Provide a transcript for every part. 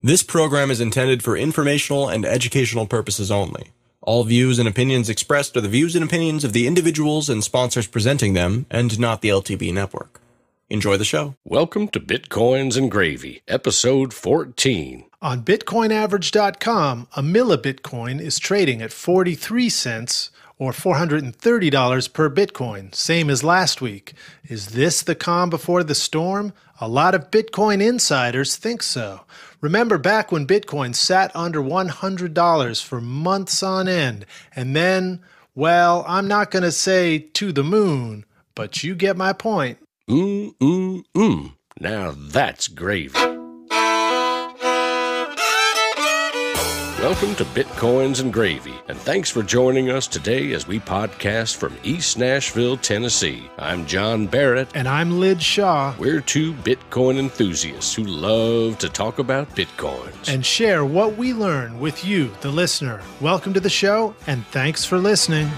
This program is intended for informational and educational purposes only. All views and opinions expressed are the views and opinions of the individuals and sponsors presenting them, and not the LTB network. Enjoy the show. Welcome to Bitcoins and Gravy, episode 14. On BitcoinAverage.com, a millibitcoin is trading at 43 cents or $430 per Bitcoin, same as last week. Is this the calm before the storm? A lot of Bitcoin insiders think so. Remember back when Bitcoin sat under $100 for months on end, and then, well, I'm not going to say to the moon, but you get my point. Now that's gravy. Welcome to Bitcoins and Gravy, and thanks for joining us today as we podcast from East Nashville, Tennessee. I'm John Barrett. And I'm Lyd Shaw. We're two Bitcoin enthusiasts who love to talk about Bitcoins. And share what we learn with you, the listener. Welcome to the show, and thanks for listening.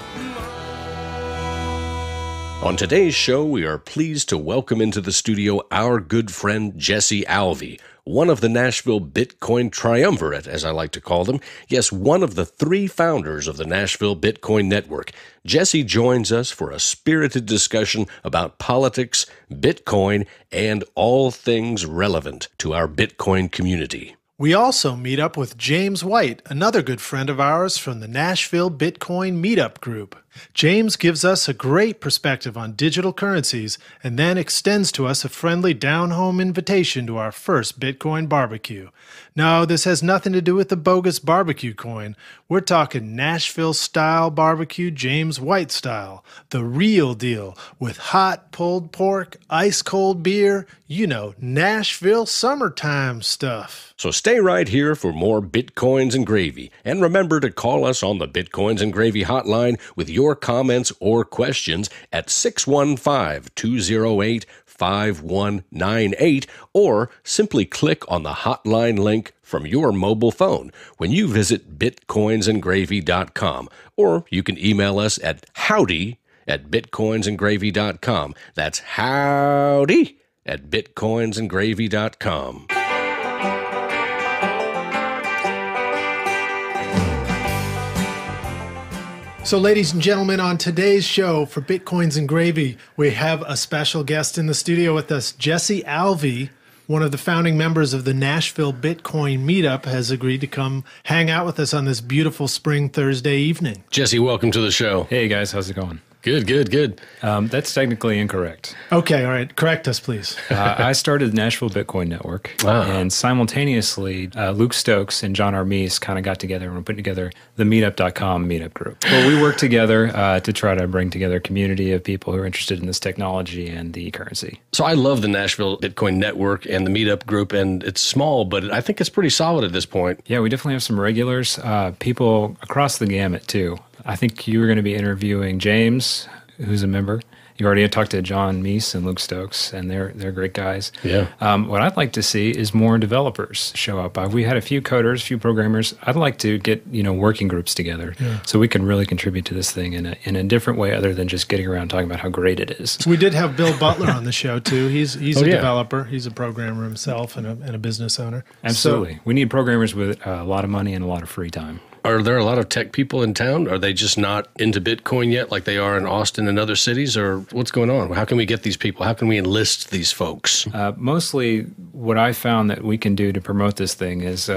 On today's show, we are pleased to welcome into the studio our good friend Jesse Alvey, one of the Nashville Bitcoin Triumvirate, as I like to call them. Yes, one of the three founders of the Nashville Bitcoin Network. Jesse joins us for a spirited discussion about politics, Bitcoin, and all things relevant to our Bitcoin community. We also meet up with James White, another good friend of ours from the Nashville Bitcoin Meetup Group. James gives us a great perspective on digital currencies and then extends to us a friendly down-home invitation to our first Bitcoin barbecue. No, this has nothing to do with the bogus barbecue coin. We're talking Nashville-style barbecue, James White style. The real deal, with hot pulled pork, ice-cold beer, you know, Nashville summertime stuff. So stay right here for more Bitcoins and Gravy. And remember to call us on the Bitcoins and Gravy hotline with your comments or questions at 615-208-5198, or simply click on the hotline link from your mobile phone when you visit bitcoinsandgravy.com, or you can email us at howdy@bitcoinsandgravy.com. That's howdy@bitcoinsandgravy.com. So, ladies and gentlemen, on today's show for Bitcoins and Gravy, we have a special guest in the studio with us. Jesse Alvey, one of the founding members of the Nashville Bitcoin Meetup, has agreed to come hang out with us on this beautiful spring Thursday evening. Jesse, welcome to the show. Hey guys, how's it going? Good. That's technically incorrect. Okay, all right. Correct us, please. I started the Nashville Bitcoin Network, and simultaneously, Luke Stokes and John Armis kind of got together and we're putting together the Meetup.com meetup group. Well, we work together to try to bring together a community of people who are interested in this technology and the currency. So I love the Nashville Bitcoin Network and the Meetup group, and it's small, but I think it's pretty solid at this point. Yeah, we definitely have some regulars, people across the gamut too. I think you were going to be interviewing James, who's a member. You already had talked to John Meese and Luke Stokes, and they're great guys. Yeah. What I'd like to see is more developers show up. We had a few coders, a few programmers. I'd like to get working groups together so we can really contribute to this thing in a different way other than just getting around talking about how great it is. We did have Bill Butler on the show too. He's a developer. He's a programmer himself and a business owner. Absolutely. We need programmers with a lot of money and a lot of free time. Are there a lot of tech people in town? Are they just not into Bitcoin yet like they are in Austin and other cities? Or what's going on? How can we get these people? How can we enlist these folks? Mostly what I found that we can do to promote this thing is,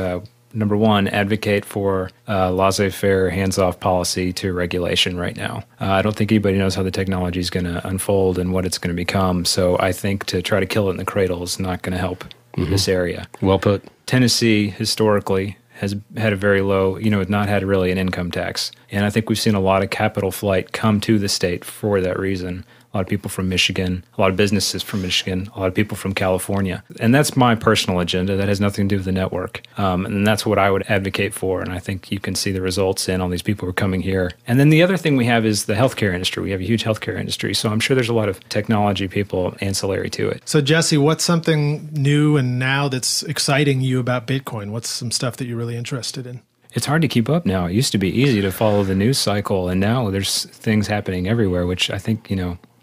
number one, advocate for laissez-faire, hands-off policy to regulation right now. I don't think anybody knows how the technology is going to unfold and what it's going to become. So I think to try to kill it in the cradle is not going to help this area. Well put. Tennessee, historically, has had a very low, not had really an income tax. And I think we've seen a lot of capital flight come to the state for that reason. A lot of people from Michigan, a lot of businesses from Michigan, a lot of people from California. And that's my personal agenda. That has nothing to do with the network. And that's what I would advocate for. And I think you can see the results in all these people who are coming here. And then the other thing we have is the healthcare industry. We have a huge healthcare industry. So I'm sure there's a lot of technology people ancillary to it. So Jesse, what's something new and now that's exciting you about Bitcoin? What's some stuff that you're really interested in? It's hard to keep up now. It used to be easy to follow the news cycle. And now there's things happening everywhere, which I think,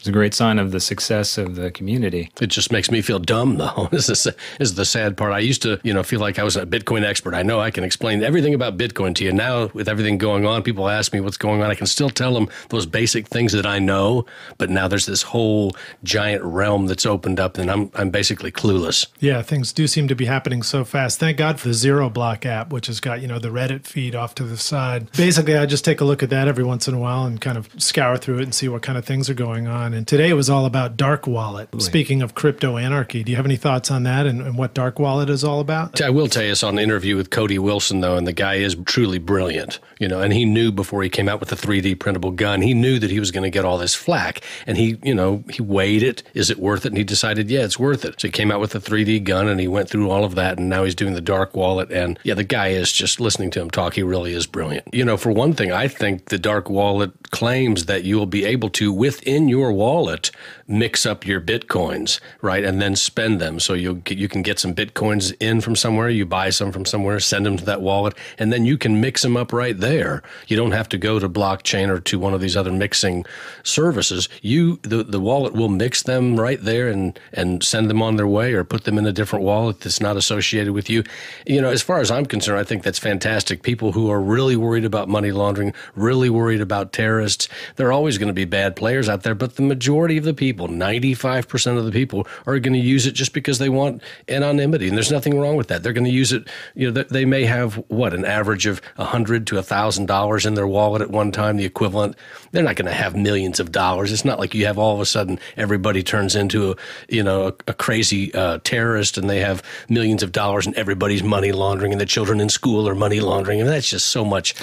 It's a great sign of the success of the community. It just makes me feel dumb, though. This is the sad part. I used to, feel like I was a Bitcoin expert. I know I can explain everything about Bitcoin to you. Now, with everything going on, people ask me what's going on. I can still tell them those basic things that I know, but now there's this whole giant realm that's opened up, and I'm basically clueless. Yeah, things do seem to be happening so fast. Thank God for the Zero Block app, which has got, the Reddit feed off to the side. Basically, I just take a look at that every once in a while and kind of scour through it and see what kind of things are going on. And today it was all about Dark Wallet. Speaking of crypto anarchy, do you have any thoughts on that and what Dark Wallet is all about? I will tell you, I saw an interview with Cody Wilson, though, and the guy is truly brilliant, and he knew before he came out with the 3D printable gun, he knew that he was going to get all this flack. And he weighed it. Is it worth it? And he decided, yeah, it's worth it. So he came out with the 3D gun and he went through all of that. And now he's doing the Dark Wallet. And yeah, the guy is just listening to him talk. He really is brilliant. For one thing, I think the Dark Wallet claims that you will be able to, within your wallet, mix up your Bitcoins, right? And then spend them. So you can get some Bitcoins in from somewhere, you buy some from somewhere, send them to that wallet, and then you can mix them up right there. You don't have to go to blockchain or to one of these other mixing services. The wallet will mix them right there and send them on their way, or put them in a different wallet that's not associated with you. As far as I'm concerned, I think that's fantastic. People who are really worried about money laundering, really worried about terrorists, there are always going to be bad players out there, but the majority of the people, 95% of the people, are going to use it just because they want anonymity, and there's nothing wrong with that. They're going to use it. They may have an average of $100 to $1,000 in their wallet at one time, the equivalent. They're not going to have millions of dollars. It's not like you have all of a sudden everybody turns into a crazy terrorist and they have millions of dollars and everybody's money laundering and the children in school are money laundering. And that's just so much,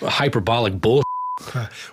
hyperbolic bullshit.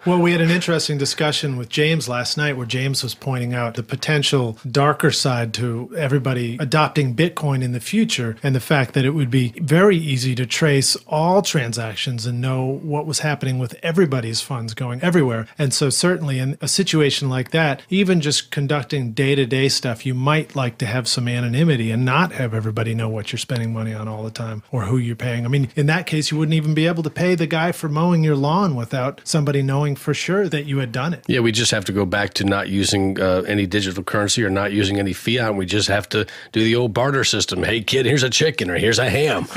Well, we had an interesting discussion with James last night where James was pointing out the potential darker side to everybody adopting Bitcoin in the future, and the fact that it would be very easy to trace all transactions and know what was happening with everybody's funds going everywhere. And so certainly in a situation like that, even just conducting day-to-day stuff, you might like to have some anonymity and not have everybody know what you're spending money on all the time or who you're paying. I mean, in that case, you wouldn't even be able to pay the guy for mowing your lawn without somebody knowing for sure that you had done it. Yeah, we just have to go back to not using any digital currency or not using any fiat. And we just have to do the old barter system. Hey, kid, here's a chicken or here's a ham,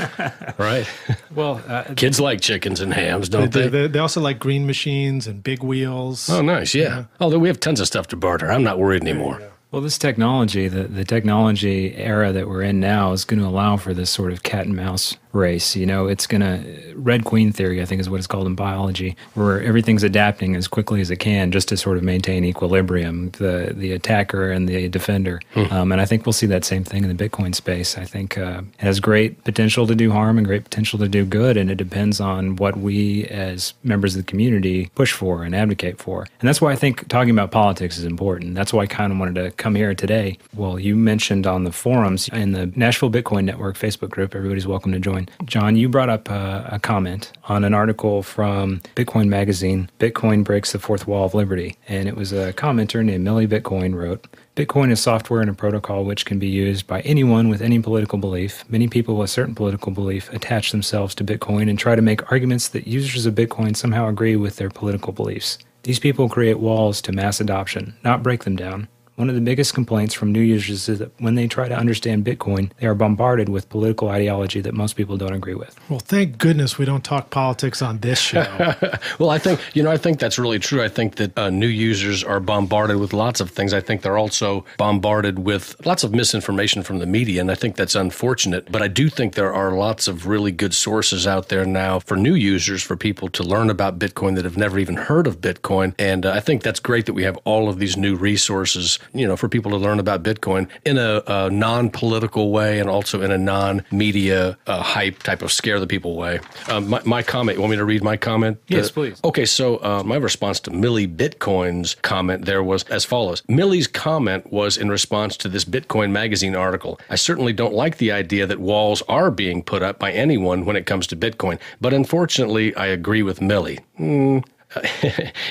right? Well, kids like chickens and hams, don't they? They also like green machines and big wheels. Oh, nice, yeah. Although we have tons of stuff to barter. I'm not worried anymore. Well, this technology, the technology era that we're in now is going to allow for this sort of cat and mouse race. It's going to, Red Queen theory, I think is what it's called in biology, where everything's adapting as quickly as it can just to sort of maintain equilibrium, the attacker and the defender. And I think we'll see that same thing in the Bitcoin space. I think it has great potential to do harm and great potential to do good, and it depends on what we as members of the community push for and advocate for. And that's why I think talking about politics is important. That's why I kind of wanted to come here today. Well, you mentioned on the forums in the Nashville Bitcoin Network Facebook group, everybody's welcome to join. John, you brought up a comment on an article from Bitcoin Magazine, Bitcoin Breaks the Fourth Wall of Liberty. And it was a commenter named Millie Bitcoin wrote, Bitcoin is software and a protocol which can be used by anyone with any political belief. Many people with a certain political belief attach themselves to Bitcoin and try to make arguments that users of Bitcoin somehow agree with their political beliefs. These people create walls to mass adoption, not break them down. One of the biggest complaints from new users is that when they try to understand Bitcoin, they are bombarded with political ideology that most people don't agree with. Well, thank goodness we don't talk politics on this show. Well, I think that's really true. I think that new users are bombarded with lots of things. I think they're also bombarded with lots of misinformation from the media, and I think that's unfortunate. But I do think there are lots of really good sources out there now for new users, for people to learn about Bitcoin that have never even heard of Bitcoin. And I think that's great that we have all of these new resources, for people to learn about Bitcoin in a non-political way and also in a non-media hype type of scare the people way. My comment, you want me to read my comment? Yes, please. Okay, so my response to Millie Bitcoin's comment there was as follows. Millie's comment was in response to this Bitcoin Magazine article. I certainly don't like the idea that walls are being put up by anyone when it comes to Bitcoin, but unfortunately, I agree with Millie.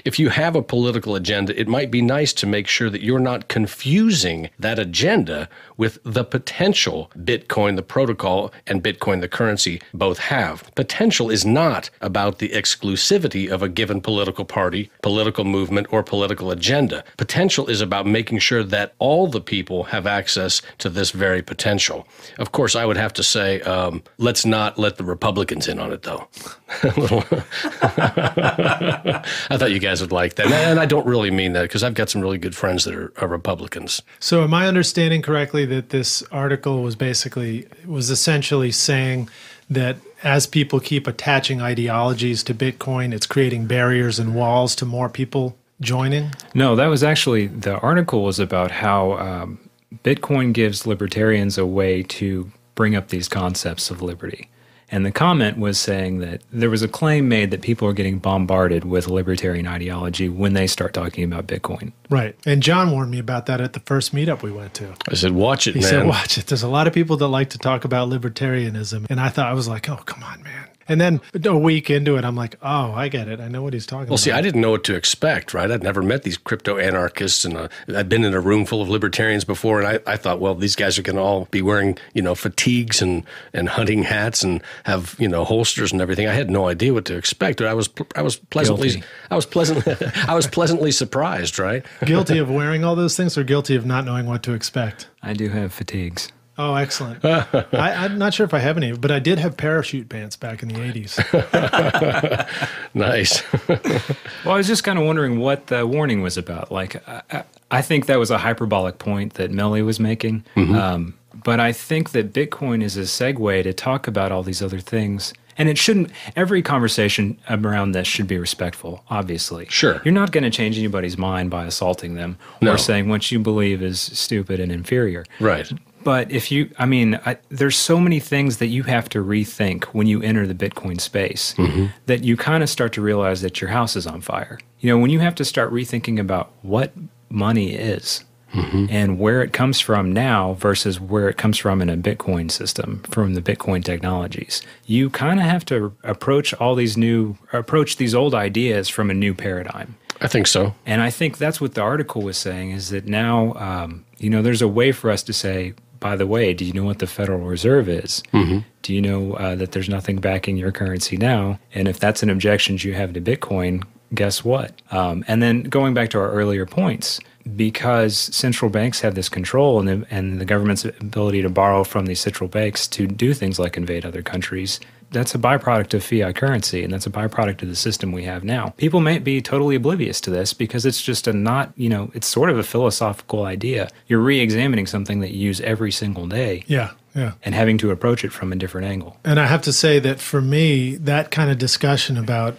if you have a political agenda, it might be nice to make sure that you're not confusing that agenda with the potential Bitcoin, the protocol, and Bitcoin, the currency, both have. Potential is not about the exclusivity of a given political party, political movement, or political agenda. Potential is about making sure that all the people have access to this very potential. Of course, I would have to say, let's not let the Republicans in on it, though. I thought you guys would like that. And I don't really mean that because I've got some really good friends that are Republicans. So am I understanding correctly that this article was essentially saying that as people keep attaching ideologies to Bitcoin, it's creating barriers and walls to more people joining? No, that was actually, the article was about how Bitcoin gives libertarians a way to bring up these concepts of liberty. And the comment was saying that there was a claim made that people are getting bombarded with libertarian ideology when they start talking about Bitcoin. Right. And John warned me about that at the first meetup we went to. I said, watch it, man. He said, watch it. There's a lot of people that like to talk about libertarianism. And I was like, oh, come on, man. And then a week into it, I'm like, oh, I get it. I know what he's talking about. Well, see, I didn't know what to expect, right? I'd never met these crypto anarchists, and I'd been in a room full of libertarians before, and I thought, well, these guys are going to all be wearing, fatigues and hunting hats and have, holsters and everything. I had no idea what to expect. I was pleasantly surprised, right? Guilty of wearing all those things, or guilty of not knowing what to expect? I do have fatigues. Oh, excellent. I'm not sure if I have any, but I did have parachute pants back in the 80s. Nice. Well, I was just kind of wondering what the warning was about. Like, I think that was a hyperbolic point that Melly was making. Mm-hmm. But I think that Bitcoin is a segue to talk about all these other things. And it shouldn't, every conversation around this should be respectful, obviously. Sure. You're not going to change anybody's mind by assaulting them or saying what you believe is stupid and inferior. Right. But there's so many things that you have to rethink when you enter the Bitcoin space that you kind of start to realize that your house is on fire. When you have to start rethinking about what money is and where it comes from now versus where it comes from in a Bitcoin system, from the Bitcoin technologies, you kind of have to approach these old ideas from a new paradigm. I think so. And I think that's what the article was saying, is that now, there's a way for us to say, by the way, do you know what the Federal Reserve is? Mm-hmm. Do you know that there's nothing backing your currency now? And if that's an objection you have to Bitcoin, guess what? And then going back to our earlier points, because central banks have this control and the government's ability to borrow from these central banks to do things like invade other countries, that's a byproduct of fiat currency, and that's a byproduct of the system we have now. People may be totally oblivious to this because it's just it's sort of a philosophical idea. You're re-examining something that you use every single day. Yeah. And having to approach it from a different angle. And I have to say that for me, that kind of discussion about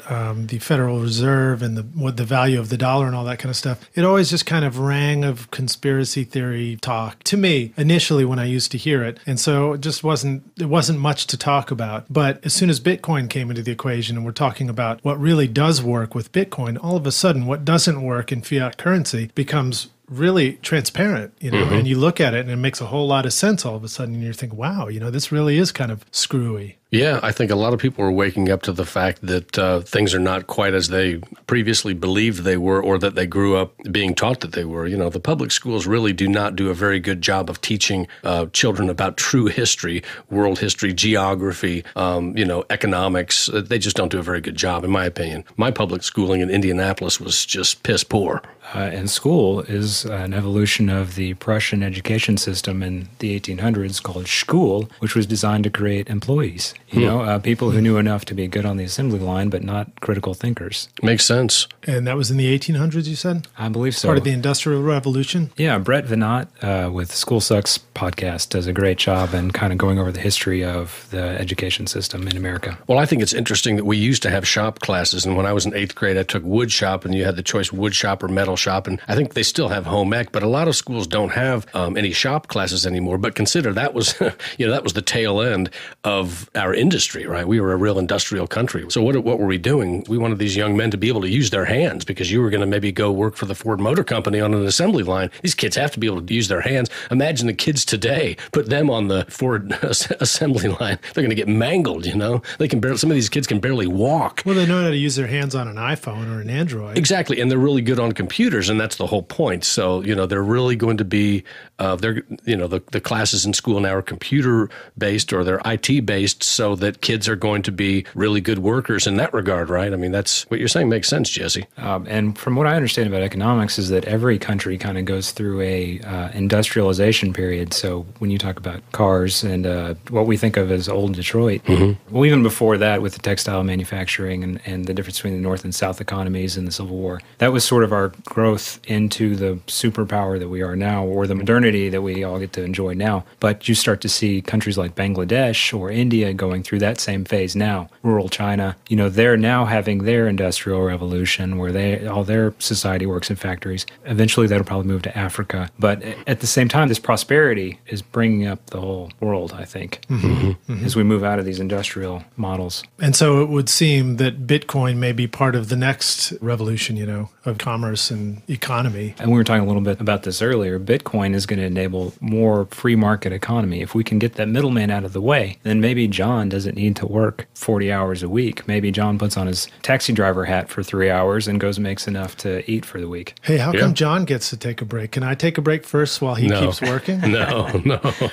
the Federal Reserve and what the value of the dollar and all that kind of stuff, it always just kind of rang of conspiracy theory talk to me initially when I used to hear it. And so it wasn't much to talk about. But as soon as Bitcoin came into the equation and we're talking about what really does work with Bitcoin, all of a sudden what doesn't work in fiat currency becomes really transparent, and you look at it and it makes a whole lot of sense all of a sudden, and you think, wow, this really is kind of screwy. Yeah, I think a lot of people are waking up to the fact that things are not quite as they previously believed they were, or that they grew up being taught that they were. The public schools really do not do a very good job of teaching children about true history, world history, geography, economics. They just don't do a very good job, in my opinion. My public schooling in Indianapolis was just piss poor. And school is an evolution of the Prussian education system in the 1800s called Schule, which was designed to create employees. People who knew enough to be good on the assembly line, but not critical thinkers. Makes sense. And that was in the 1800s, you said? I believe so. Part of the Industrial Revolution? Yeah, Brett Venat with School Sucks podcast does a great job in kind of going over the history of the education system in America. Well, I think it's interesting that we used to have shop classes, and when I was in 8th grade, I took wood shop, and you had the choice wood shop or metal shop, and I think they still have home ec, but a lot of schools don't have any shop classes anymore. But consider that was, that was the tail end of our our industry, right? We were a real industrial country. So what were we doing? We wanted these young men to be able to use their hands because you were going to maybe go work for the Ford Motor Company on an assembly line. These kids have to be able to use their hands. Imagine the kids today, put them on the Ford assembly line. They're going to get mangled, you know? Some of these kids can barely walk. Well, they know how to use their hands on an iPhone or an Android. Exactly. And they're really good on computers, and that's the whole point. So, they're really going to be, the classes in school now are computer-based or they're IT-based so that kids are going to be really good workers in that regard, right? I mean, that's what you're saying makes sense, Jesse. And from what I understand about economics is that every country kind of goes through a industrialization period. So when you talk about cars and what we think of as old Detroit, well, even before that with the textile manufacturing and the difference between the North and South economies in the Civil War, that was sort of our growth into the superpower that we are now, or the modernity that we all get to enjoy now. But you start to see countries like Bangladesh or India going through that same phase now. Rural China, they're now having their industrial revolution where all their society works in factories. Eventually that'll probably move to Africa. But at the same time, this prosperity is bringing up the whole world, I think, as we move out of these industrial models. And so it would seem that Bitcoin may be part of the next revolution, of commerce and economy. And we were talking a little bit about this earlier. Bitcoin is going to enable more free market economy. If we can get that middleman out of the way, then maybe John doesn't need to work 40 hours a week. Maybe John puts on his taxi driver hat for 3 hours and goes and makes enough to eat for the week. Hey, how come John gets to take a break? Can I take a break first while he keeps working? No.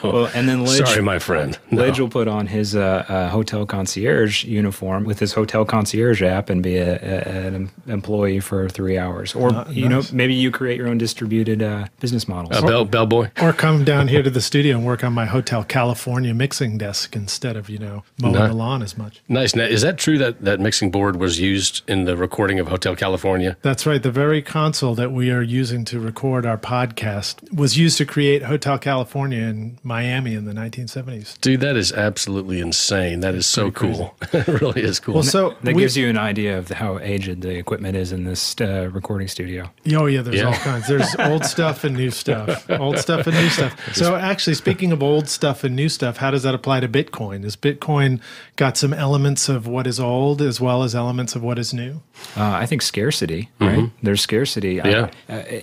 Well, and then Lidge, sorry, my friend. Lidge will put on his hotel concierge uniform with his hotel concierge app and be an employee for 3 hours. Or, nice. Maybe you create your own distributed business models. Bellboy. Or come down here to the studio and work on my Hotel California mixing desk instead of, mowing the lawn as much. Nice. Now, is that true that mixing board was used in the recording of Hotel California? That's right. The very console that we are using to record our podcast was used to create Hotel California in Miami in the 1970s. Dude, that is absolutely insane. That is so cool. It really is cool. Well, so that gives you an idea of how aged the equipment is in this recording studio. Oh, yeah, there's all kinds. There's old stuff and new stuff. Old stuff and new stuff. So actually, speaking of old stuff and new stuff, how does that apply to Bitcoin? Has Bitcoin got some elements of what is old as well as elements of what is new? I think scarcity, right? There's scarcity. Yeah.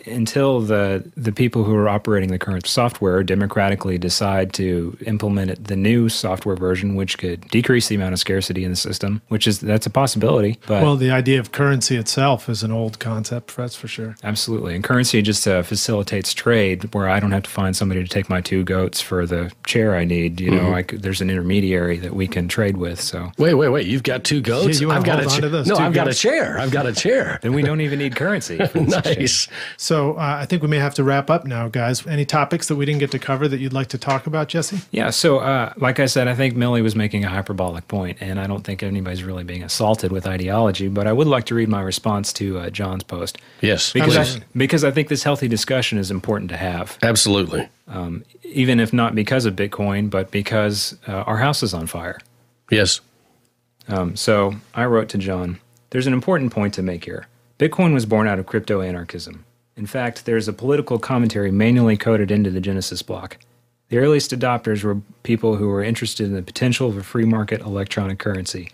Until the people who are operating the current software democratically decide to implement the new software version, which could decrease the amount of scarcity in the system, that's a possibility. But well, the idea of currency itself is an old concept, that's for sure. Absolutely. And currency just facilitates trade where I don't have to find somebody to take my 2 goats for the chair I need. There's an intermediary that we can trade with. So Wait. You've got 2 goats? Yeah, I've got I've got a chair. I've got a chair. Then we don't even need currency. Nice. So I think we may have to wrap up now, guys. Any topics that we didn't get to cover that you'd like to talk about, Jesse? Yeah. So like I said, I think Millie was making a hyperbolic point, and I don't think anybody's really being assaulted with ideology, but I would like to read my response to John's post. Yes. Because I think this healthy discussion is important to have. Absolutely. Even if not because of Bitcoin, but because our house is on fire. Yes. So I wrote to John, there's an important point to make here. Bitcoin was born out of crypto-anarchism. In fact, there's a political commentary manually coded into the Genesis block. The earliest adopters were people who were interested in the potential of a free market electronic currency.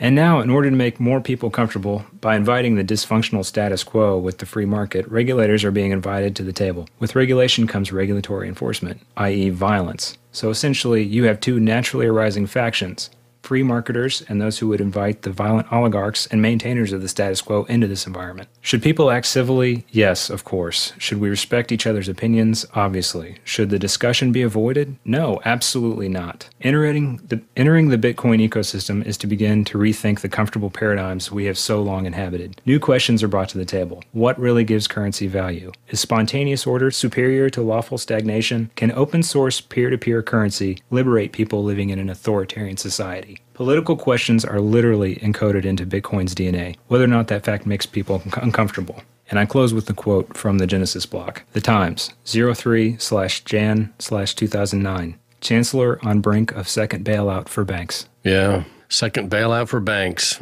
And now, in order to make more people comfortable, by inviting the dysfunctional status quo with the free market, regulators are being invited to the table. With regulation comes regulatory enforcement, i.e. violence. So essentially, you have 2 naturally arising factions, free marketers and those who would invite the violent oligarchs and maintainers of the status quo into this environment. Should people act civilly? Yes, of course. Should we respect each other's opinions? Obviously. Should the discussion be avoided? No, absolutely not. Entering the Bitcoin ecosystem is to begin to rethink the comfortable paradigms we have so long inhabited. New questions are brought to the table. What really gives currency value? Is spontaneous order superior to lawful stagnation? Can open source peer-to-peer currency liberate people living in an authoritarian society? Political questions are literally encoded into Bitcoin's DNA, whether or not that fact makes people uncomfortable. And I close with the quote from the Genesis block. The Times, 03/Jan/2009. Chancellor on brink of second bailout for banks. Yeah, second bailout for banks.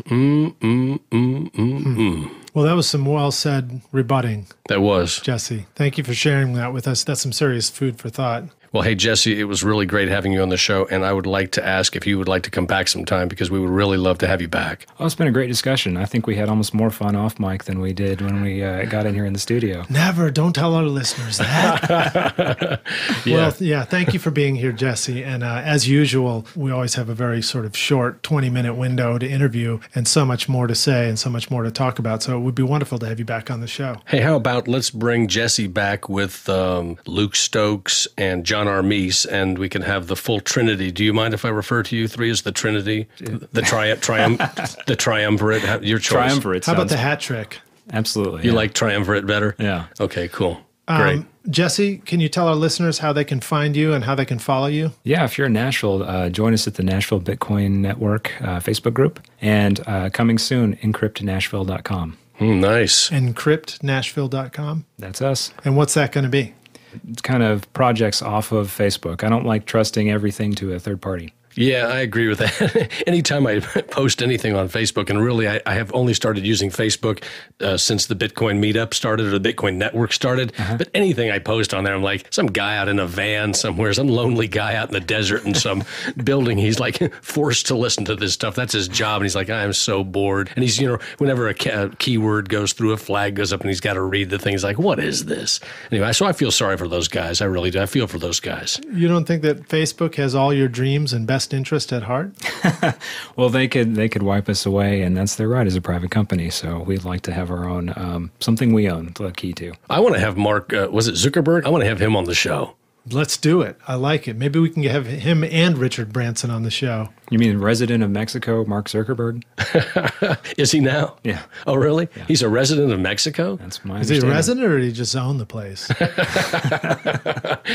Well, that was some well-said rebutting. That was. Jesse, thank you for sharing that with us. That's some serious food for thought. Well, hey, Jesse, it was really great having you on the show, and I would like to ask if you would like to come back sometime because we would really love to have you back. Oh, it's been a great discussion. I think we had almost more fun off mic than we did when we got in here in the studio. Never. Don't tell our listeners that. Yeah. Well, yeah, thank you for being here, Jesse. And as usual, we always have a very sort of short 20-minute window to interview and so much more to say and so much more to talk about. So it would be wonderful to have you back on the show. Hey, how about let's bring Jesse back with Luke Stokes and John Armis, and we can have the full Trinity. Do you mind if I refer to you three as the Trinity? The triumvirate? Your choice. Triumvirate. How about sounds- the hat trick? Absolutely. You yeah. like triumvirate better? Yeah. Okay, cool. Great. Jesse, can you tell our listeners how they can find you and how they can follow you? Yeah, if you're in Nashville, join us at the Nashville Bitcoin Network Facebook group. And coming soon, encryptnashville.com. Nice. Encryptnashville.com. That's us. And what's that going to be? It's kind of projects off of Facebook. I don't like trusting everything to a third party. Yeah, I agree with that. Anytime I post anything on Facebook, and really I have only started using Facebook since the Bitcoin meetup started or the Bitcoin network started. But anything I post on there, I'm like some guy out in a van somewhere, some lonely guy out in the desert in some building. He's like forced to listen to this stuff. That's his job. And he's like, I'm so bored. And he's, whenever a keyword goes through, a flag goes up and he's got to read the thing. He's like, what is this? Anyway, so I feel sorry for those guys. I really do. I feel for those guys. You don't think that Facebook has all your dreams and best interest at heart? Well, they could wipe us away, and that's their right as a private company. So we'd like to have our own, something we own, the key to. I want to have Mark, was it Zuckerberg? I want to have him on the show. Let's do it. I like it. Maybe we can have him and Richard Branson on the show. You mean resident of Mexico, Mark Zuckerberg? Is he now? Yeah. Oh, really? Yeah. He's a resident of Mexico? That's my Is he a understanding. resident or did he just own the place?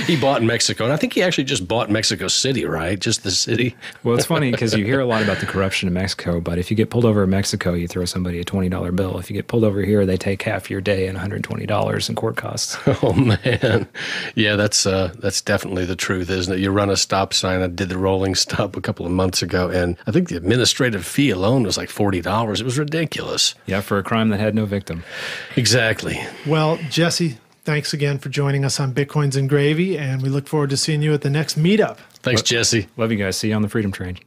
He bought Mexico. And I think he actually just bought Mexico City, right? Just the city. Well, it's funny because you hear a lot about the corruption in Mexico, but if you get pulled over in Mexico, you throw somebody a $20 bill. If you get pulled over here, they take half your day and $120 in court costs. Oh, man. Yeah, that's definitely the truth, isn't it? You run a stop sign. I did the rolling stop a couple of months ago, and I think the administrative fee alone was like $40. It was ridiculous. Yeah, for a crime that had no victim. Exactly. Well, Jesse, thanks again for joining us on Bitcoins and Gravy, and we look forward to seeing you at the next meetup. Thanks, Jesse. Love you guys. See you on the Freedom Train.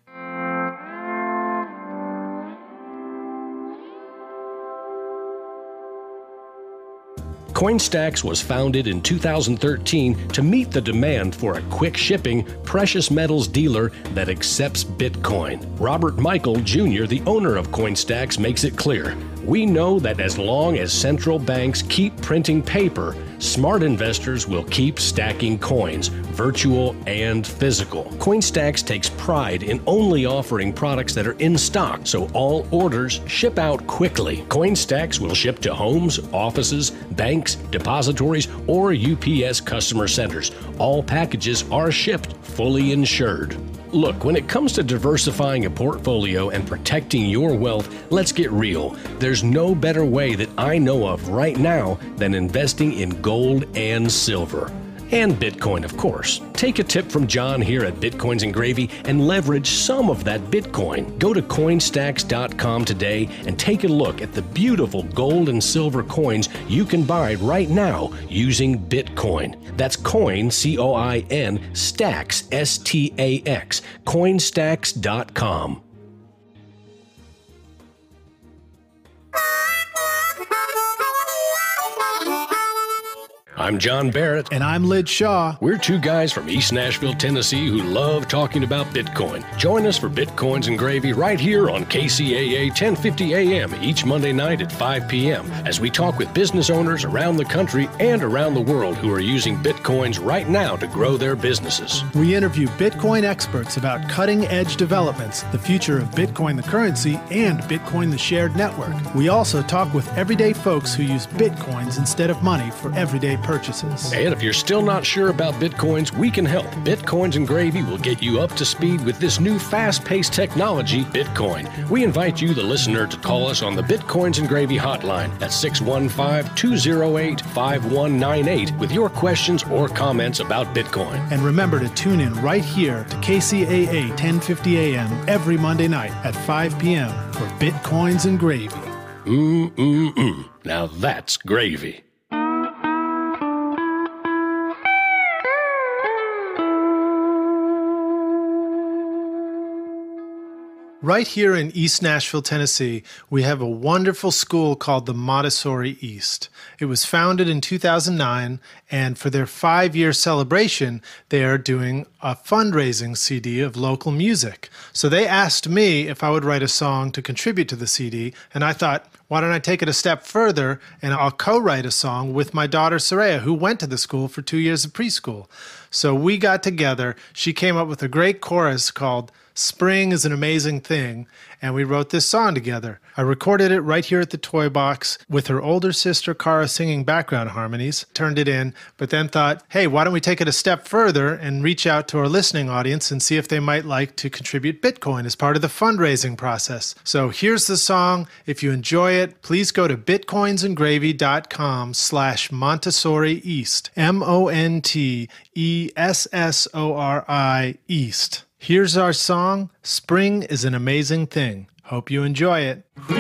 Coinstax was founded in 2013 to meet the demand for a quick shipping, precious metals dealer that accepts Bitcoin. Robert Michael Jr., the owner of Coinstax, makes it clear. We know that as long as central banks keep printing paper, smart investors will keep stacking coins, virtual and physical. Coinstax takes pride in only offering products that are in stock, so all orders ship out quickly. Coinstax will ship to homes, offices, banks, depositories, or UPS customer centers. All packages are shipped fully insured. Look, when it comes to diversifying a portfolio and protecting your wealth, let's get real. There's no better way that I know of right now than investing in gold and silver. And Bitcoin, of course. Take a tip from John here at Bitcoins and Gravy and leverage some of that Bitcoin. Go to Coinstax.com today and take a look at the beautiful gold and silver coins you can buy right now using Bitcoin. That's coin, C-O-I-N, stacks, S-T-A-X, Coinstax.com. I'm John Barrett. And I'm Lid Shaw. We're two guys from East Nashville, Tennessee who love talking about Bitcoin. Join us for Bitcoins and Gravy right here on KCAA 1050 AM each Monday night at 5 p.m. as we talk with business owners around the country and around the world who are using Bitcoins right now to grow their businesses. We interview Bitcoin experts about cutting-edge developments, the future of Bitcoin the currency, and Bitcoin the shared network. We also talk with everyday folks who use Bitcoins instead of money for everyday purchases. And if you're still not sure about Bitcoins, we can help. Bitcoins and Gravy will get you up to speed with this new fast-paced technology, Bitcoin. We invite you, the listener, to call us on the Bitcoins and Gravy hotline at 615-208-5198 with your questions or comments about Bitcoin. And remember to tune in right here to KCAA 1050 AM every Monday night at 5 p.m. for Bitcoins and Gravy. Now that's gravy. Right here in East Nashville, Tennessee, we have a wonderful school called the Montessori East. It was founded in 2009, and for their 5-year celebration, they are doing a fundraising CD of local music. So they asked me if I would write a song to contribute to the CD, and I thought, why don't I take it a step further and I'll co-write a song with my daughter Soraya, who went to the school for 2 years of preschool. So we got together. She came up with a great chorus called Spring is an Amazing Thing, and we wrote this song together. I recorded it right here at the Toy Box with her older sister Cara singing background harmonies, turned it in, but then thought, hey, why don't we take it a step further and reach out to our listening audience and see if they might like to contribute Bitcoin as part of the fundraising process. So here's the song. If you enjoy it, please go to bitcoinsandgravy.com/Montessori East, MONTESSORI East. Here's our song, Spring is an Amazing Thing. Hope you enjoy it. I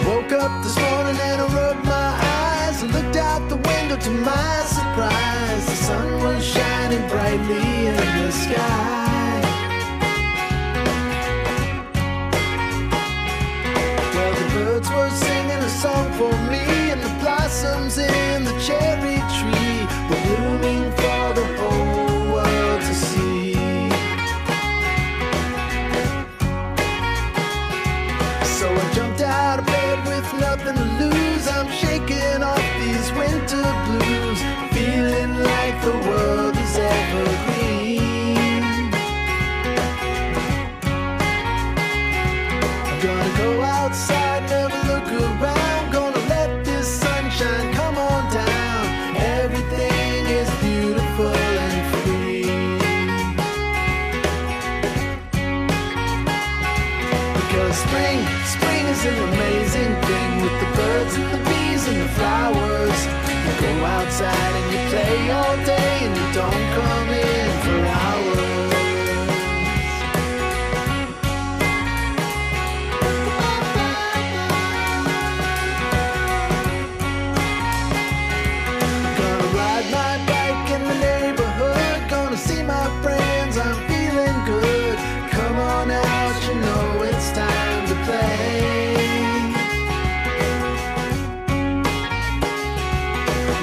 woke up this morning and I rubbed my eyes and looked out the window. To my surprise, the sun was shining brightly in the sky. Birds were singing a song for me, and the blossoms in the cherry tree were blooming for the whole world to see. So I jumped out of bed with nothing to lose. I'm shaking off these winter blues, feeling like the world is evergreen. I'm gonna go outside, never look around, gonna let this sunshine come on down. Everything is beautiful and free, because spring is an amazing thing, with the birds and the bees and the flowers. You go outside and you play all day and you don't come in for hours. Friends, I'm feeling good. Come on out, you know it's time to play.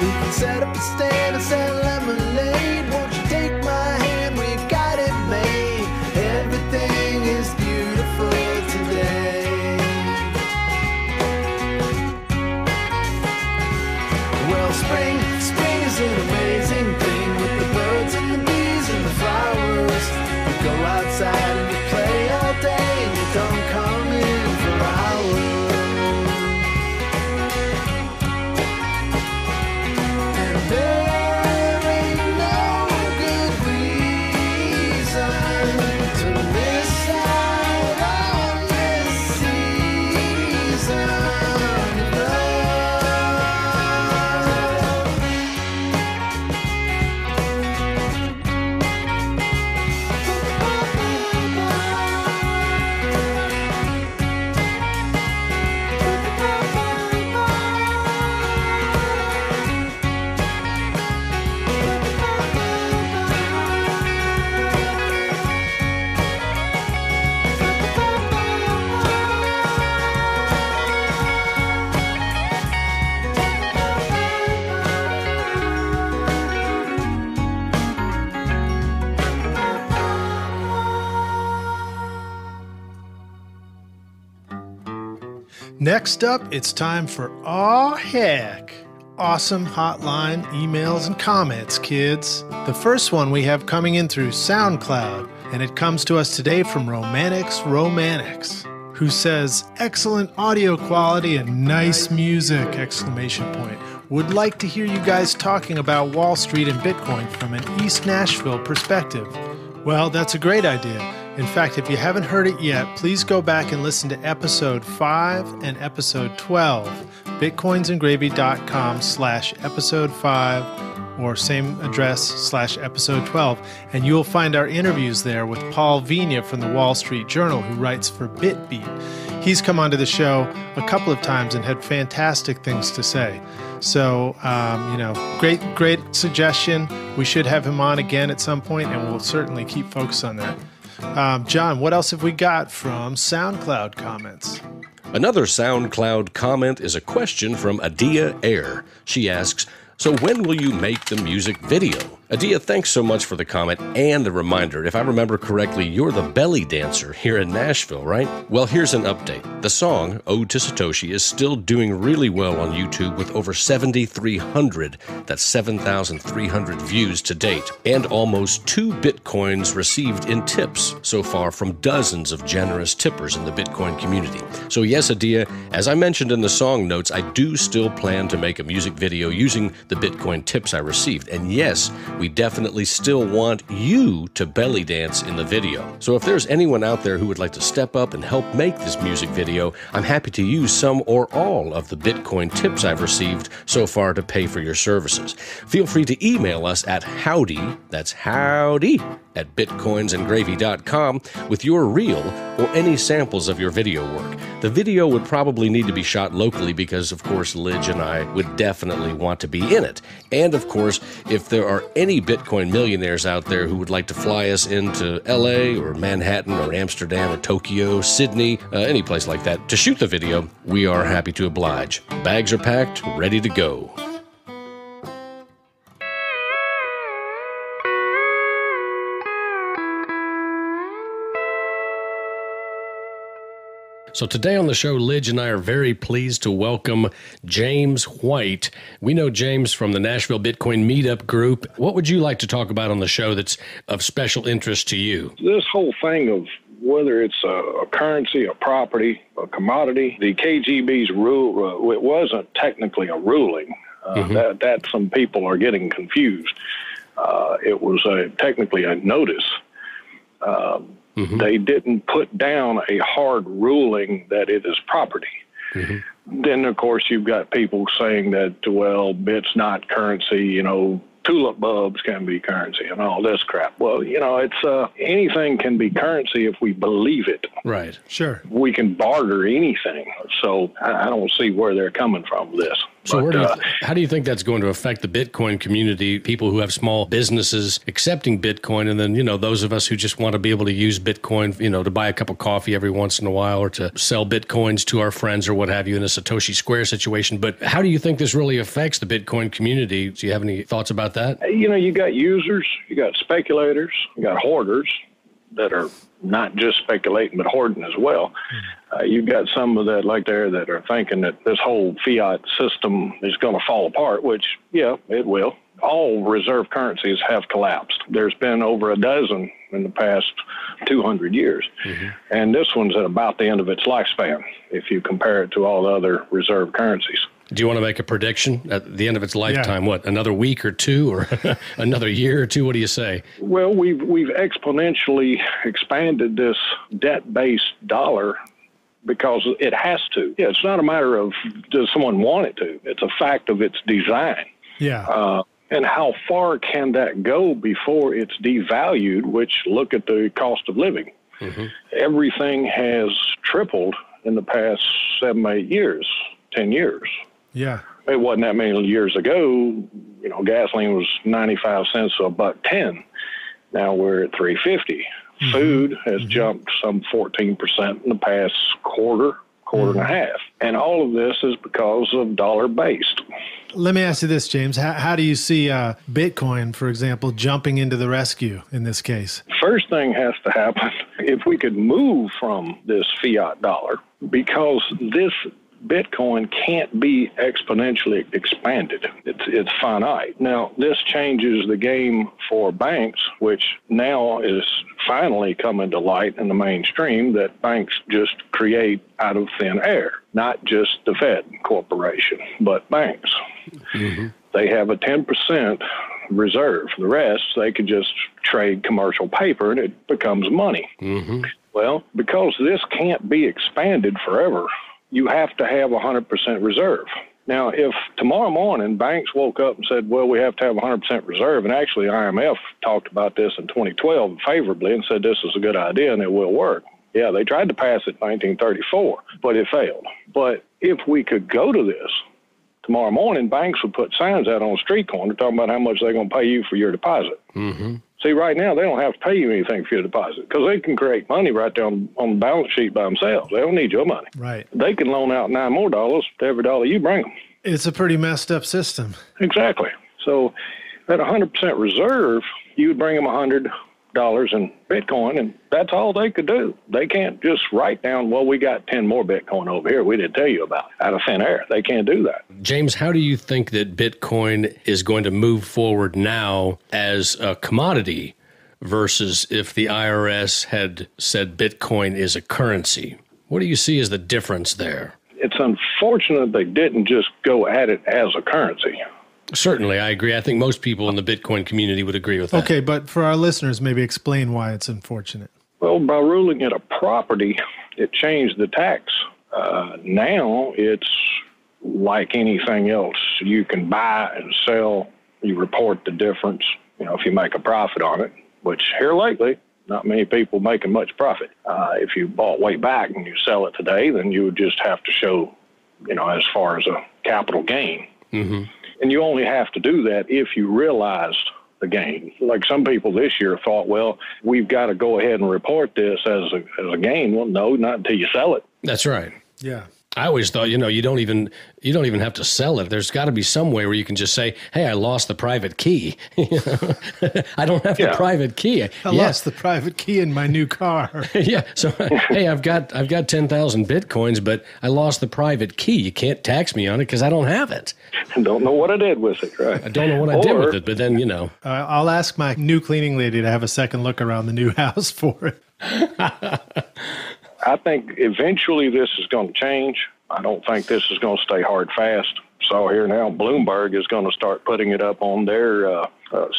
We can set up a stand and sell lemonade. Won't you take my hand? We've got it made. Everything is beautiful today. Well, spring is an amazing thing, with the birds and the bees and the flowers. You go outside and you play all day and you don't come in for hours. And there ain't no good reason to miss out on this season of love. Next up, it's time for Aw Heck. Awesome hotline, emails, and comments, kids. The first one we have coming in through SoundCloud, and it comes to us today from Romanix, who says, excellent audio quality and nice music, ! Would like to hear you guys talking about Wall Street and Bitcoin from an East Nashville perspective. Well, that's a great idea. In fact, if you haven't heard it yet, please go back and listen to episode 5 and episode 12, bitcoinsandgravy.com/episode 5, or same address / episode 12, and you'll find our interviews there with Paul Vigna from the Wall Street Journal, who writes for BitBeat. He's come onto the show a couple of times and had fantastic things to say. So, great suggestion. We should have him on again at some point, and we'll certainly keep focus on that. John, what else have we got from SoundCloud comments? Another SoundCloud comment is a question from Adia Air. She asks, so when will you make the music video? Adia, thanks so much for the comment and the reminder. If I remember correctly, you're the belly dancer here in Nashville, right? Well, here's an update. The song, Ode to Satoshi, is still doing really well on YouTube with over 7,300, that's 7,300 views to date, and almost 2 Bitcoins received in tips so far from dozens of generous tippers in the Bitcoin community. So yes, Adia, as I mentioned in the song notes, I do still plan to make a music video using the Bitcoin tips I received. And yes, we definitely still want you to belly dance in the video. So if there's anyone out there who would like to step up and help make this music video, I'm happy to use some or all of the Bitcoin tips I've received so far to pay for your services. Feel free to email us at howdy, that's howdy, at bitcoinsandgravy.com with your reel or any samples of your video work. The video would probably need to be shot locally because, of course, Lidge and I would definitely want to be in it. And, of course, if there are any Bitcoin millionaires out there who would like to fly us into LA or Manhattan or Amsterdam or Tokyo, Sydney, any place like that, to shoot the video, we are happy to oblige. Bags are packed, ready to go. So today on the show, Lidge and I are very pleased to welcome James White. We know James from the Nashville Bitcoin Meetup group. What would you like to talk about on the show that's of special interest to you? This whole thing of whether it's a currency, a property, a commodity, the KGB's rule, it wasn't technically a ruling. That some people are getting confused. It was technically a notice. They didn't put down a hard ruling that it is property. Then, of course, you've got people saying that, well, bit's not currency, tulip bulbs can be currency and all this crap. Well, it's anything can be currency if we believe it. Right. Sure. We can barter anything. So I don't see where they're coming from with this. So how do you think that's going to affect the Bitcoin community, people who have small businesses accepting Bitcoin, and then, those of us who just want to be able to use Bitcoin, to buy a cup of coffee every once in a while or to sell Bitcoins to our friends or what have you in a Satoshi Square situation. But how do you think this really affects the Bitcoin community? Do you have any thoughts about that? You got users, you got speculators, you got hoarders that are not just speculating, but hoarding as well. You've got some of that that are thinking that this whole fiat system is going to fall apart, which, yeah, it will. All reserve currencies have collapsed. There's been over a dozen in the past 200 years. And this one's at about the end of its lifespan, if you compare it to all the other reserve currencies. Do you want to make a prediction at the end of its lifetime? Yeah. What, another week or two or another year or two? What do you say? Well, we've exponentially expanded this debt-based dollar because it has to. Yeah, it's not a matter of does someone want it to. It's a fact of its design. Yeah. And how far can that go before it's devalued, which look at the cost of living. Everything has tripled in the past 7, 8 years, 10 years. Yeah. It wasn't that many years ago. Gasoline was 95 cents to $1.10. Now we're at $3.50. Food has jumped some 14% in the past quarter and a half. And all of this is because of dollar-based. Let me ask you this, James. How do you see Bitcoin, for example, jumping into the rescue in this case? First thing has to happen, if we could move from this fiat dollar, because this Bitcoin can't be exponentially expanded. It's finite. Now, this changes the game for banks, which now is finally coming to light in the mainstream that banks just create out of thin air, not just the Fed Corporation, but banks. They have a 10% reserve. The rest, they could just trade commercial paper and it becomes money. Well, because this can't be expanded forever, you have to have 100% reserve. Now, if tomorrow morning banks woke up and said, well, we have to have 100% reserve, and actually IMF talked about this in 2012 favorably and said this is a good idea and it will work. Yeah, they tried to pass it in 1934, but it failed. But if we could go to this, tomorrow morning, banks would put signs out on the street corner talking about how much they're going to pay you for your deposit. Mm-hmm. See, right now, they don't have to pay you anything for your deposit because they can create money right there on the balance sheet by themselves. They don't need your money. Right. They can loan out $9 more to every dollar you bring them. It's a pretty messed up system. Exactly. So at 100% reserve, you would bring them $100 in Bitcoin, and that's all they could do. They can't just write down, well, we got 10 more Bitcoin over here we didn't tell you about out of thin air. They can't do that. James, how do you think that Bitcoin is going to move forward now as a commodity versus if the IRS had said Bitcoin is a currency? What do you see as the difference there? It's unfortunate they didn't just go at it as a currency. Certainly, I agree. I think most people in the Bitcoin community would agree with that. Okay, but for our listeners, maybe explain why it's unfortunate. Well, by ruling it a property, it changed the tax. Now it's like anything else. You can buy and sell. You report the difference, if you make a profit on it, which here lately, not many people making much profit. If you bought way back and you sell it today, then you would just have to show, as far as a capital gain. Mm-hmm. And you only have to do that if you realized the gain. Like some people this year thought, well, we've got to go ahead and report this as a gain. Well, no, not until you sell it. That's right. Yeah. I always thought, you don't even have to sell it. There's got to be some way where you can just say, "Hey, I lost the private key. I don't have the private key. I lost the private key in my new car." Yeah. So, hey, I've got 10,000 Bitcoins, but I lost the private key. You can't tax me on it because I don't have it. I don't know what I did with it. Right. I don't know what I did with it, but then I'll ask my new cleaning lady to have a second look around the new house for it. I think eventually this is going to change. I don't think this is going to stay hard fast. So here now, Bloomberg is going to start putting it up on their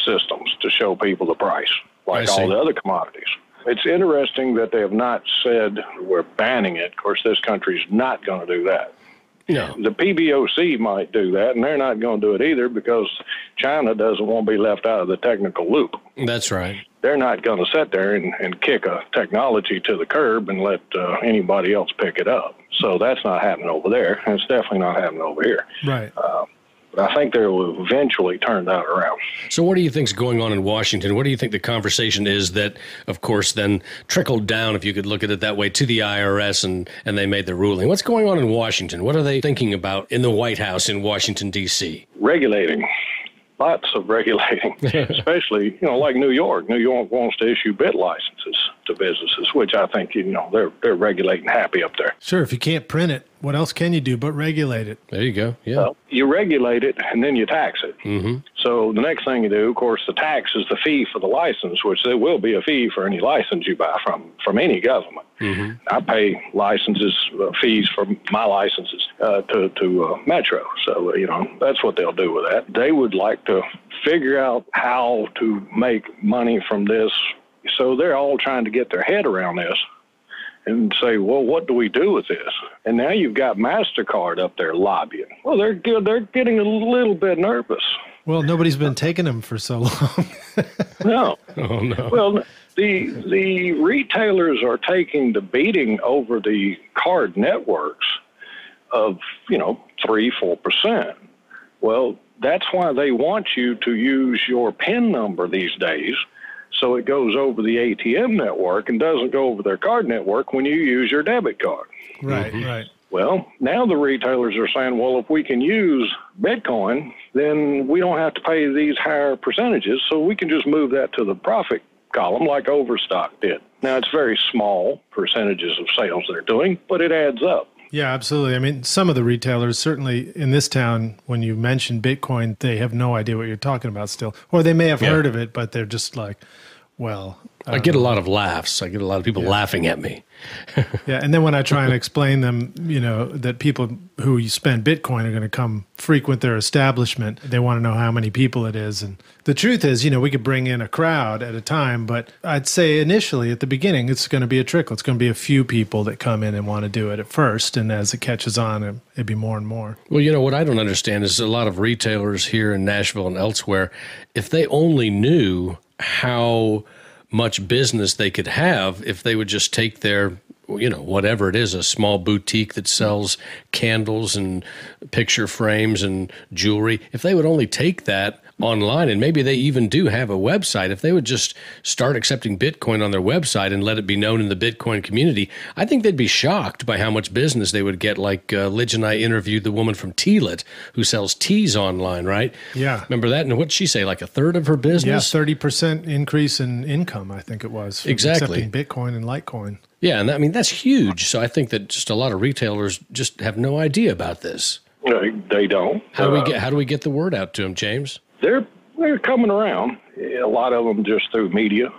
systems to show people the price, like all the other commodities. It's interesting that they have not said we're banning it. Of course, this country's not going to do that. No. The PBOC might do that, and they're not going to do it either because China doesn't want to be left out of the technical loop. That's right. They're not going to sit there and kick a technology to the curb and let anybody else pick it up. So that's not happening over there, and it's definitely not happening over here. Right. But I think they will eventually turn that around. So what do you think is going on in Washington? What do you think the conversation is that, of course, then trickled down, if you could look at it that way, to the IRS and they made the ruling? What's going on in Washington? What are they thinking about in the White House in Washington, D.C.? Regulating. Lots of regulating, especially, like New York. New York wants to issue bit licenses to businesses, which I think, they're regulating happy up there. Sure, if you can't print it, what else can you do but regulate it? There you go, yeah. Well, you regulate it, and then you tax it. Mm-hmm. So the next thing you do, of course, the tax is the fee for the license, which there will be a fee for any license you buy from any government. Mm-hmm. I pay licenses, fees for my licenses to Metro. So, that's what they'll do with that. They would like to figure out how to make money from this. So they're all trying to get their head around this and say, well, what do we do with this? And now you've got MasterCard up there lobbying. Well, they're getting a little bit nervous. Well, nobody's been taking them for so long. No. Oh, no. Well, the retailers are taking the beating over the card networks of, 3-4%. Well, that's why they want you to use your PIN number these days, so it goes over the ATM network and doesn't go over their card network when you use your debit card. Right, Mm-hmm. right. Well, now the retailers are saying, well, if we can use Bitcoin, then we don't have to pay these higher percentages, so we can just move that to the profit column like Overstock did. Now, it's very small percentages of sales they're doing, but it adds up. Yeah, absolutely. I mean, some of the retailers, certainly in this town, when you mention Bitcoin, they have no idea what you're talking about still. Or they may have heard of it, but they're just like, well, I get a lot of laughs. I get a lot of people laughing at me. Yeah, and then when I try and explain them, that people who you spend Bitcoin are going to come frequent their establishment, they want to know how many people it is. And the truth is, we could bring in a crowd at a time, but I'd say initially at the beginning, it's going to be a trickle. It's going to be a few people that come in and want to do it at first. And as it catches on, it'd be more and more. Well, what I don't understand is a lot of retailers here in Nashville and elsewhere, if they only knew how much business they could have if they would just take their, whatever it is, a small boutique that sells candles and picture frames and jewelry, if they would only take that online, and maybe they even do have a website, if they would just start accepting Bitcoin on their website and let it be known in the Bitcoin community, I think they'd be shocked by how much business they would get. Like Lidge and I interviewed the woman from Tealit who sells teas online, right? Yeah. Remember that? And what'd she say, like a third of her business? Yeah, 30% increase in income, I think it was. Exactly. Accepting Bitcoin and Litecoin. Yeah, and that's huge. So I think that just a lot of retailers just have no idea about this. They don't. How do we get the word out to them, James? They're coming around. A lot of them just through media.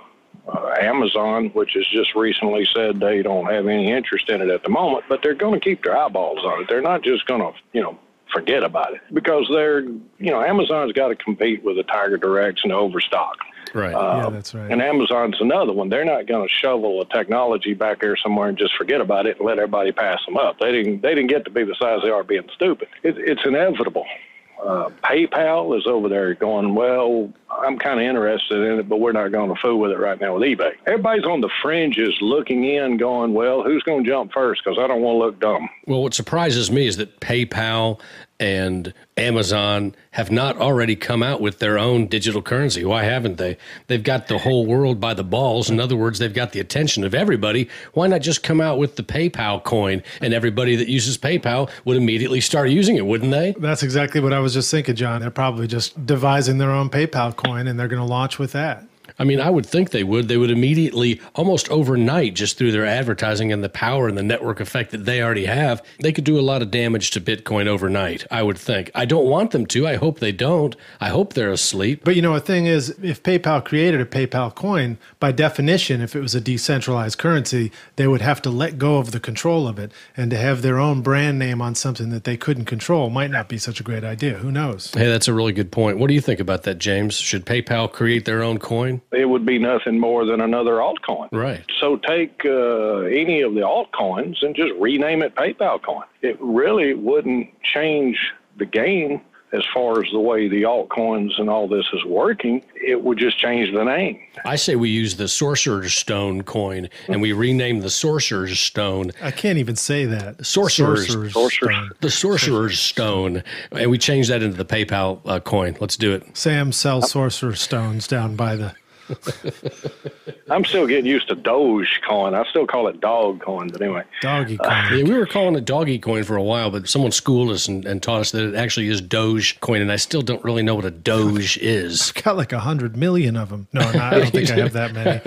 Amazon, which has just recently said they don't have any interest in it at the moment, but they're going to keep their eyeballs on it. They're not just going to, forget about it, because Amazon's got to compete with the Tiger Directs and the Overstock. Right. Yeah, that's right. And Amazon's another one. They're not going to shovel a technology back there somewhere and just forget about it and let everybody pass them up. They didn't get to be the size they are being stupid. It's inevitable. PayPal is over there going, well, I'm kind of interested in it, but we're not going to fool with it right now with eBay. Everybody's on the fringes looking in going, well, who's going to jump first? Because I don't want to look dumb. Well, what surprises me is that PayPal and Amazon have not already come out with their own digital currency. Why haven't they? They've got the whole world by the balls. In other words, they've got the attention of everybody. Why not just come out with the PayPal coin, and everybody that uses PayPal would immediately start using it, wouldn't they? That's exactly what I was just thinking, John. They're probably just devising their own PayPal coin, and they're going to launch with that. I mean, I would think they would. They would immediately, almost overnight, just through their advertising and the power and the network effect that they already have, they could do a lot of damage to Bitcoin overnight, I would think. I don't want them to. I hope they don't. I hope they're asleep. But a thing is, if PayPal created a PayPal coin, by definition, if it was a decentralized currency, they would have to let go of the control of it. And to have their own brand name on something that they couldn't control might not be such a great idea. Who knows? Hey, that's a really good point. What do you think about that, James? Should PayPal create their own coin? It would be nothing more than another altcoin. Right. So take any of the altcoins and just rename it PayPal coin. It really wouldn't change the game as far as the way the altcoins and all this is working. It would just change the name. I say we use the Sorcerer's Stone coin, and we rename the Sorcerer's Stone. I can't even say that. Sorcerer's Stone. The Sorcerer's Stone. And we change that into the PayPal coin. Let's do it. Sam sells Sorcerer's Stones down by the... I'm still getting used to Dogecoin. I still call it dog coin, but anyway. Doggy coin. Yeah, we were calling it doggy coin for a while, but someone schooled us and taught us that it actually is Doge coin, and I still don't really know what a Doge is. I've got like 100 million of them. No, I don't think I have that many.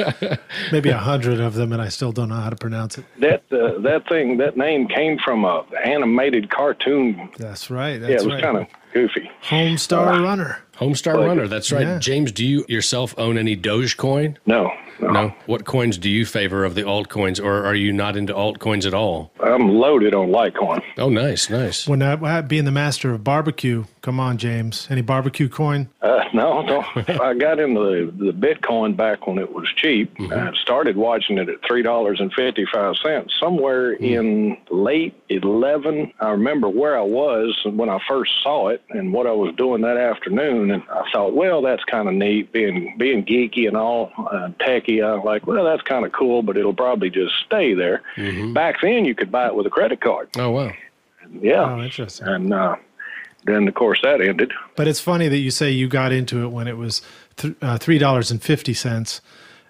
Maybe 100 of them, and I still don't know how to pronounce it. That name came from a animated cartoon. That's right. It was kind of goofy. Homestar Runner. Homestar Runner, that's right. Yeah. James, do you yourself own any Dogecoin? No. What coins do you favor of the altcoins, or are you not into altcoins at all? I'm loaded on Litecoin. Oh, nice. When being the master of barbecue, come on, James. Any barbecue coin? No. I got into the Bitcoin back when it was cheap. I started watching it at $3.55. Somewhere in late 11, I remember where I was when I first saw it and what I was doing that afternoon. And I thought, well, that's kind of neat, being geeky and all, techie. I'm like, well, that's kind of cool, but it'll probably just stay there. Back then, you could buy it with a credit card. Oh, wow. Yeah. Oh, interesting. And then, of course, that ended. But it's funny that you say you got into it when it was $3.50,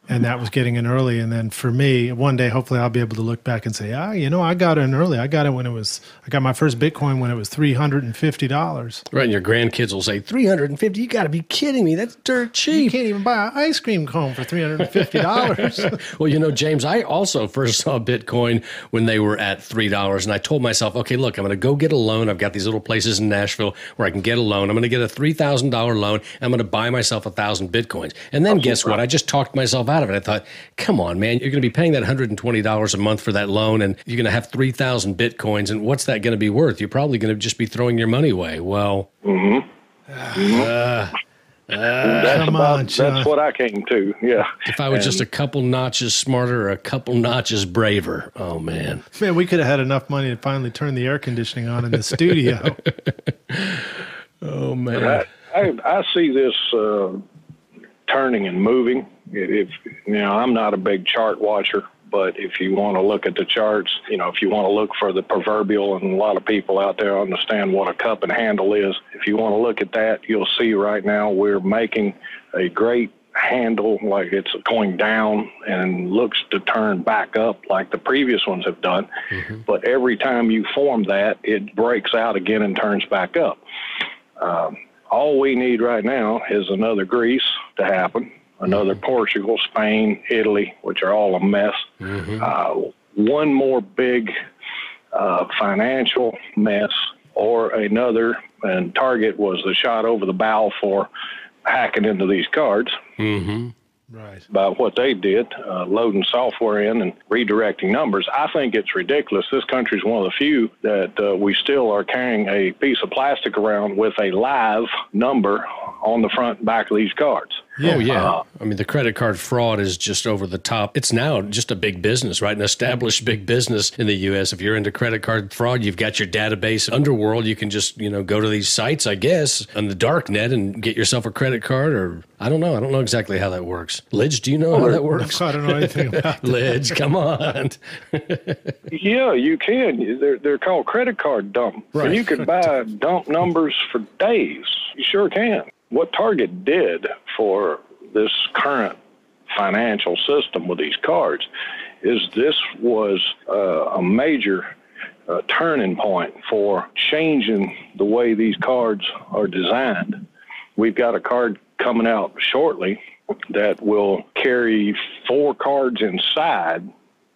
and that was getting in early. And then for me, one day, hopefully I'll be able to look back and say, I got in early. I got my first Bitcoin when it was $350. Right, and your grandkids will say, $350? You got to be kidding me. That's dirt cheap. You can't even buy an ice cream cone for $350. Well, James, I also first saw Bitcoin when they were at $3, and I told myself, okay, look, I'm going to go get a loan. I've got these little places in Nashville where I can get a loan. I'm going to get a $3,000 loan. I'm going to buy myself 1,000 Bitcoins. And then guess what? I just talked myself out out of it. I thought, come on, man, you're going to be paying that $120 a month for that loan, and you're going to have 3,000 Bitcoins, and what's that going to be worth? You're probably going to just be throwing your money away. Well, that's what I came to. Yeah. If I was just a couple notches smarter or a couple notches braver, oh man. Man, we could have had enough money to finally turn the air conditioning on in the studio. Oh man. I see this turning and moving. If I'm not a big chart watcher, but if you want to look at the charts, if you want to look for the proverbial, and a lot of people out there understand what a cup and handle is, if you want to look at that, you'll see right now we're making a great handle, like it's going down and looks to turn back up like the previous ones have done. Mm-hmm. But every time you form that, it breaks out again and turns back up. All we need right now is another Greece to happen. Another Portugal, Spain, Italy, which are all a mess. Mm-hmm. One more big financial mess, or another, and Target was the shot over the bow for hacking into these cards. Mm-hmm. Right. By what they did, loading software in and redirecting numbers. I think it's ridiculous. This country is one of the few that we still are carrying a piece of plastic around with a live number on the front and back of these cards. Yeah. Oh, yeah. I mean, the credit card fraud is just over the top. It's now just a big business, right? An established big business in the U.S. If you're into credit card fraud, you've got your database underworld. You can just, go to these sites, I guess, on the dark net and get yourself a credit card, or I don't know. I don't know exactly how that works. Lidge, do you know how that works? I don't know anything about that. Lidge, come on. Yeah, you can. They're called credit card dump. Right. And you can buy dump numbers for days. You sure can. What Target did for this current financial system with these cards is this was a major turning point for changing the way these cards are designed. We've got a card coming out shortly that will carry 4 cards inside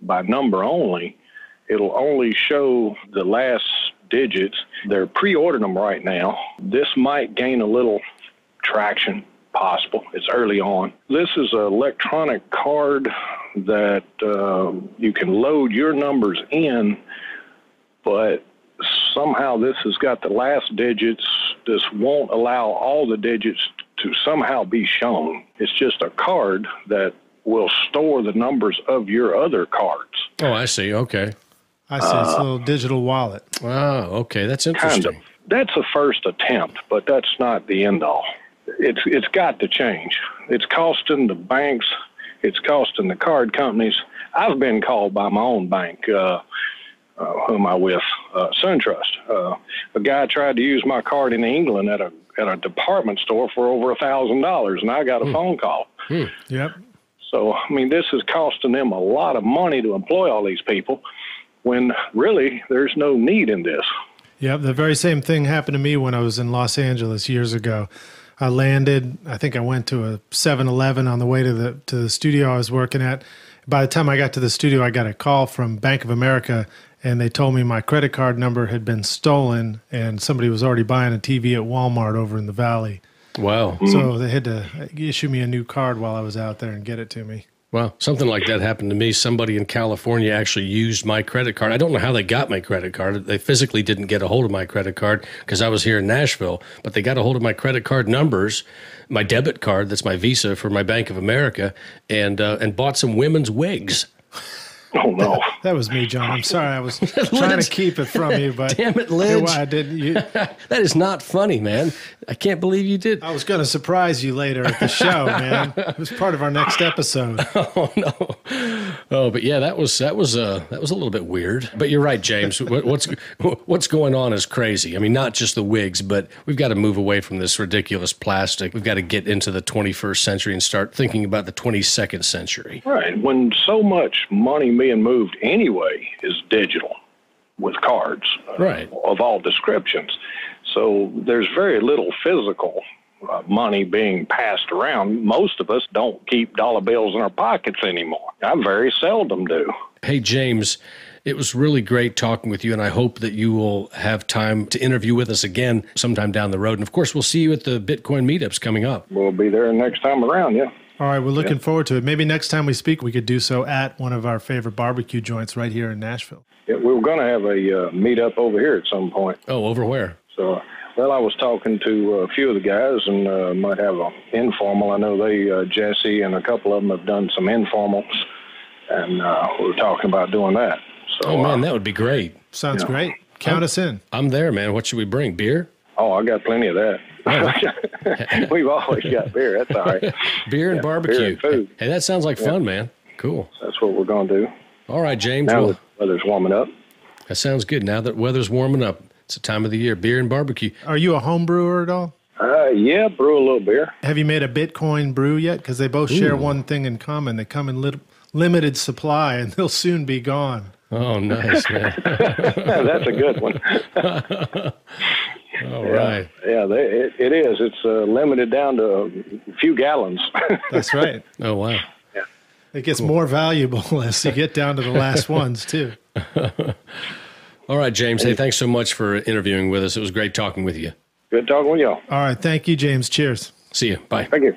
by number only. It'll only show the last digits. They're pre-ordering them right now. This might gain a little traction, possible. It's early on. This is an electronic card that you can load your numbers in, but somehow this has got the last digits. This won't allow all the digits to somehow be shown. It's just a card that will store the numbers of your other cards. Oh, I see. Okay. I see. It's a little digital wallet. Wow. Okay. That's interesting. Kind of. That's a first attempt, but that's not the end all. It's got to change. It's costing the banks. It's costing the card companies. I've been called by my own bank, who am I with? SunTrust. A guy tried to use my card in England at a department store for over $1,000, and I got a phone call. Yep. So, I mean, this is costing them a lot of money to employ all these people when really there's no need in this. Yep. The very same thing happened to me when I was in Los Angeles years ago. I landed, I think I went to a 7-Eleven on the way to the studio I was working at. By the time I got to the studio, I got a call from Bank of America, and they told me my credit card number had been stolen, and somebody was already buying a TV at Walmart over in the Valley. Wow. So they had to issue me a new card while I was out there and get it to me. Well, something like that happened to me. Somebody in California actually used my credit card. I don't know how they got my credit card. They physically didn't get a hold of my credit card because I was here in Nashville, but they got a hold of my credit card numbers, my debit card, that's my Visa for my Bank of America, and bought some women's wigs. Oh, no. That was me, John. I'm sorry. I was trying to keep it from you, but damn it, Lidge. I didn't. That is not funny, man. I can't believe you did. I was going to surprise you later at the show, man. It was part of our next episode. Oh no. Oh, but yeah, that was a little bit weird. But you're right, James. What's going on is crazy. I mean, not just the wigs, but we've got to move away from this ridiculous plastic. We've got to get into the 21st century and start thinking about the 22nd century. Right. When so much money being moved anyway is digital with cards right. of all descriptions. So there's very little physical money being passed around. Most of us don't keep dollar bills in our pockets anymore. I very seldom do. Hey, James, it was really great talking with you, and I hope that you will have time to interview with us again sometime down the road. And, of course, we'll see you at the Bitcoin meetups coming up. We'll be there next time around, yeah. All right, we're looking forward to it. Maybe next time we speak, we could do so at one of our favorite barbecue joints right here in Nashville. Yeah, we were going to have a meet-up over here at some point. Oh, over where? So, well, I was talking to a few of the guys and might have an informal. I know Jesse and a couple of them have done some informals, and we were talking about doing that. So, Oh, man, that would be great. Sounds great. Count us in. I'm there, man. What should we bring? Beer? Oh, I got plenty of that. We've always got beer. That's all right. Beer and barbecue. Beer and food. Hey, that sounds like fun, man. Cool. That's what we're going to do. All right, James. Now Well, that the weather's warming up. that sounds good. Now that weather's warming up, it's the time of the year. Beer and barbecue. Are you a home brewer at all? Yeah, brew a little beer. Have you made a Bitcoin brew yet? Because they both share one thing in common. They come in limited supply, and they'll soon be gone. Oh, nice, man. That's a good one. All right. Yeah, it is. It's limited down to a few gallons. That's right. Oh, wow. It gets more valuable as you get down to the last ones, too. All right, James. Hey, thanks so much for interviewing with us. It was great talking with you. Good talking with y'all. All right. Thank you, James. Cheers. See you. Bye. Thank you.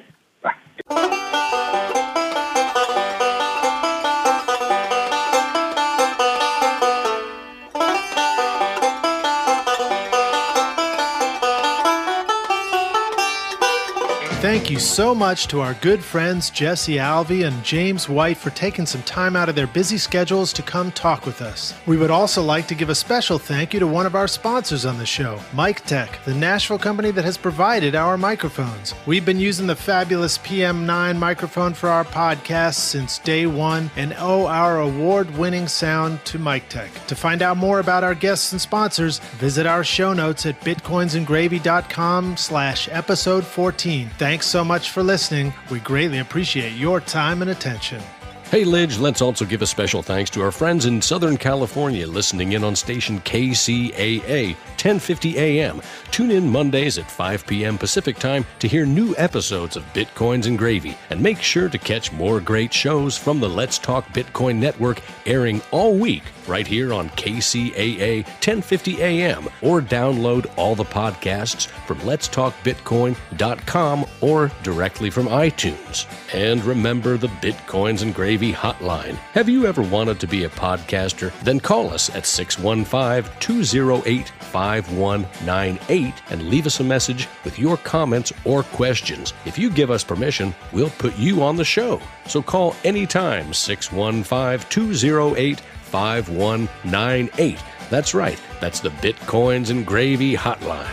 Thank you so much to our good friends Jesse Alvey and James White for taking some time out of their busy schedules to come talk with us. We would also like to give a special thank you to one of our sponsors on the show, MicTech, the Nashville company that has provided our microphones. We've been using the fabulous PM9 microphone for our podcast since day one and owe our award-winning sound to MicTech. To find out more about our guests and sponsors, visit our show notes at bitcoinsandragvy.com/episode 14. Thanks so much for listening. We greatly appreciate your time and attention. Hey, Lidge, let's also give a special thanks to our friends in Southern California listening in on station KCAA, 1050 AM. Tune in Mondays at 5 p.m. Pacific Time to hear new episodes of Bitcoins and Gravy. And make sure to catch more great shows from the Let's Talk Bitcoin Network airing all week right here on KCAA 1050 AM, or download all the podcasts from letstalkbitcoin.com or directly from iTunes. And remember the Bitcoins and Gravy hotline. Have you ever wanted to be a podcaster? Then call us at 615-208-5198 and leave us a message with your comments or questions. If you give us permission, we'll put you on the show. So call anytime, 615-208-5198. That's right, that's the Bitcoins and Gravy hotline.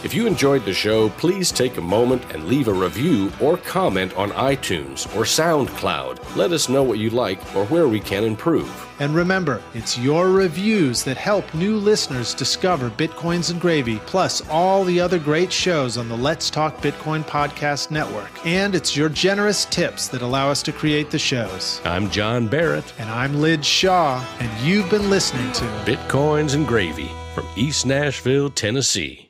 If you enjoyed the show, please take a moment and leave a review or comment on iTunes or SoundCloud. Let us know what you like or where we can improve. And remember, it's your reviews that help new listeners discover Bitcoins and Gravy, plus all the other great shows on the Let's Talk Bitcoin Podcast Network. And it's your generous tips that allow us to create the shows. I'm John Barrett. And I'm Lidge Shaw, and you've been listening to Bitcoins and Gravy from East Nashville, Tennessee.